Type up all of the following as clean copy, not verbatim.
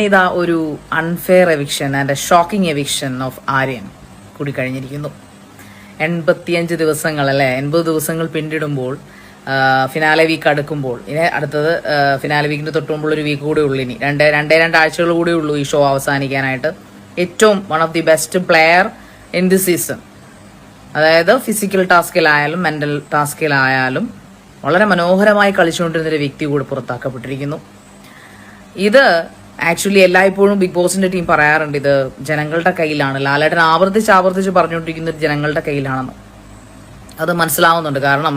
ഇതാ ഒരു unfair eviction and A shocking eviction of Aryan കൂടി കഴിഞ്ഞിരിക്കുന്നു. 85 ദിവസങ്ങൾ അല്ലെ, 80 ദിവസങ്ങൾ പിന്നിടുമ്പോൾ ഫിനാലെ വീക്ക് അടുക്കുമ്പോൾ, ഇനി അടുത്തത് ഫിനാലെ വീക്കിന് തൊട്ടുമ്പോൾ ഒരു വീക്ക് കൂടെ ഉള്ളു. ഇനി രണ്ടാഴ്ചകൾ കൂടെ ഉള്ളൂ ഈ ഷോ അവസാനിക്കാനായിട്ട്. ഏറ്റവും one of the best player in the season, അതായത് ഫിസിക്കൽ ടാസ്കിലായാലും മെന്റൽ ടാസ്കിലായാലും വളരെ മനോഹരമായി കളിച്ചുകൊണ്ടിരുന്നൊരു വ്യക്തി കൂടി പുറത്താക്കപ്പെട്ടിരിക്കുന്നു. ഇത് ആക്ച്വലി എല്ലായ്പ്പോഴും ബിഗ് ബോസിന്റെ ടീം പറയാറുണ്ട്, ഇത് ജനങ്ങളുടെ കയ്യിലാണ്. ലാലേട്ടൻ ആവർത്തിച്ച് പറഞ്ഞുകൊണ്ടിരിക്കുന്നത് ജനങ്ങളുടെ കയ്യിലാണെന്ന്. അത് മനസ്സിലാവുന്നുണ്ട്. കാരണം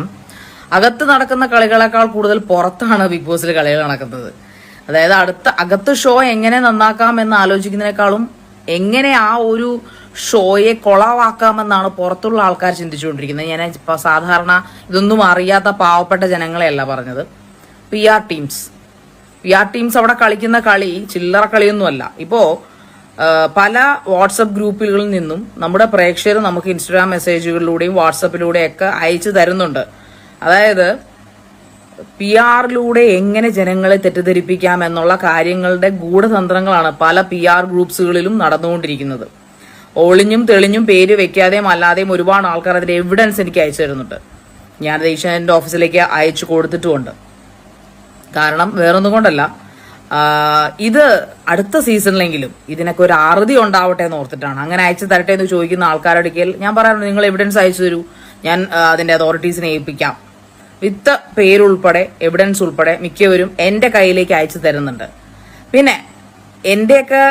അകത്ത് നടക്കുന്ന കളികളെക്കാൾ കൂടുതൽ പുറത്താണ് ബിഗ് ബോസിൽ കളികൾ നടക്കുന്നത്. അതായത് അകത്ത് ഷോ എങ്ങനെ നന്നാക്കാം എന്ന് ആലോചിക്കുന്നതിനേക്കാളും എങ്ങനെ ആ ഒരു ഷോയെ കൊളവാക്കാമെന്നാണ് പുറത്തുള്ള ആൾക്കാർ ചിന്തിച്ചുകൊണ്ടിരിക്കുന്നത്. ഞാൻ ഇപ്പൊ സാധാരണ ഇതൊന്നും അറിയാത്ത പാവപ്പെട്ട ജനങ്ങളെയല്ല പറഞ്ഞത്. പി ആർ ടീംസ് അവിടെ കളിക്കുന്ന കളി ചില്ലറ കളിയൊന്നുമല്ല. ഇപ്പോ പല വാട്സപ്പ് ഗ്രൂപ്പുകളിൽ നിന്നും നമ്മുടെ പ്രേക്ഷകർ നമുക്ക് ഇൻസ്റ്റാഗ്രാം മെസ്സേജുകളിലൂടെയും വാട്സപ്പിലൂടെയൊക്കെ അയച്ചു തരുന്നുണ്ട്. അതായത് പി ആറിലൂടെ എങ്ങനെ ജനങ്ങളെ തെറ്റിദ്ധരിപ്പിക്കാം എന്നുള്ള കാര്യങ്ങളുടെ ഗൂഢതന്ത്രങ്ങളാണ് പല പി ആർ ഗ്രൂപ്പ്സുകളിലും നടന്നുകൊണ്ടിരിക്കുന്നത്. ഒളിഞ്ഞും തെളിഞ്ഞും പേര് വെക്കാതെയും അല്ലാതെയും ഒരുപാട് ആൾക്കാർ അതിന്റെ എവിഡൻസ് എനിക്ക് അയച്ചു തരുന്നുണ്ട്. ഞാനത് ഏഷ്യാനെറ്റിന്റെ ഓഫീസിലേക്ക് അയച്ചു കൊടുത്തിട്ടുമുണ്ട്. കാരണം വേറൊന്നും കൊണ്ടല്ല, ഇത് അടുത്ത സീസണിലെങ്കിലും ഇതിനൊക്കെ ഒരു അറുതി ഉണ്ടാവട്ടെ എന്ന് ഓർത്തിട്ടാണ്. അങ്ങനെ അയച്ചു തരട്ടെ എന്ന് ചോദിക്കുന്ന ആൾക്കാരൊരിക്കൽ ഞാൻ പറയാറുണ്ട്, നിങ്ങൾ എവിഡൻസ് അയച്ചു തരൂ, ഞാൻ അതിന്റെ അതോറിറ്റീസിനെ ഏൽപ്പിക്കാം. വിത്ത് പേരുൾപ്പെടെ എവിഡൻസ് ഉൾപ്പെടെ മിക്കവരും എന്റെ കയ്യിലേക്ക് അയച്ചു തരുന്നുണ്ട്. പിന്നെ എന്റെയൊക്കെ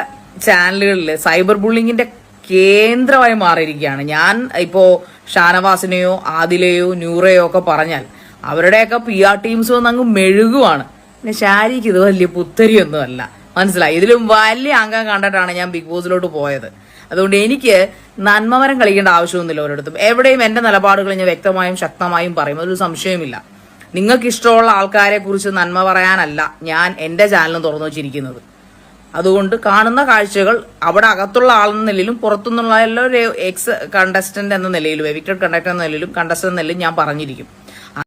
ചാനലുകളിൽ സൈബർ ബുള്ളിങ്ങിന്റെ കേന്ദ്രമായി മാറിയിരിക്കുകയാണ്. ഞാൻ ഇപ്പോ ഷാനവാസിനെയോ ആദിലെയോ നൂറയോ ഒക്കെ പറഞ്ഞാൽ അവരുടെയൊക്കെ പി ആർ ടീംസ് വന്ന് അങ്ങ് മെഴുകുവാണ്. പിന്നെ ഷാരിക്ക് ഇത് വലിയ പുത്തരിയൊന്നും അല്ല, മനസ്സിലായി. ഇതിലും വലിയ അംഗം കണ്ടിട്ടാണ് ഞാൻ ബിഗ് ബോസിലോട്ട് പോയത്. അതുകൊണ്ട് എനിക്ക് നന്മമരം കളിക്കേണ്ട ആവശ്യമൊന്നുമില്ല. ഒരിടത്തും എവിടെയും എന്റെ നിലപാടുകൾ ഞാൻ വ്യക്തമായും ശക്തമായും പറയും, അതൊരു സംശയമില്ല. നിങ്ങൾക്ക് ഇഷ്ടമുള്ള ആൾക്കാരെ കുറിച്ച് നന്മ പറയാനല്ല ഞാൻ എന്റെ ചാനലും തുറന്നു വെച്ചിരിക്കുന്നത്. അതുകൊണ്ട് കാണുന്ന കാഴ്ചകൾ അവിടെ അകത്തുള്ള ആളെന്ന നിലയിലും പുറത്തുനിന്നുള്ള ഒരു എക്സ് കണ്ടസ്റ്റന്റ് എന്ന നിലയിലും എവിക്റ്റഡ് കണ്ടക്ടർ എന്ന നിലയിലും കണ്ടസ്റ്റന്റ് എന്ന നിലയിലും ഞാൻ പറഞ്ഞിരിക്കും.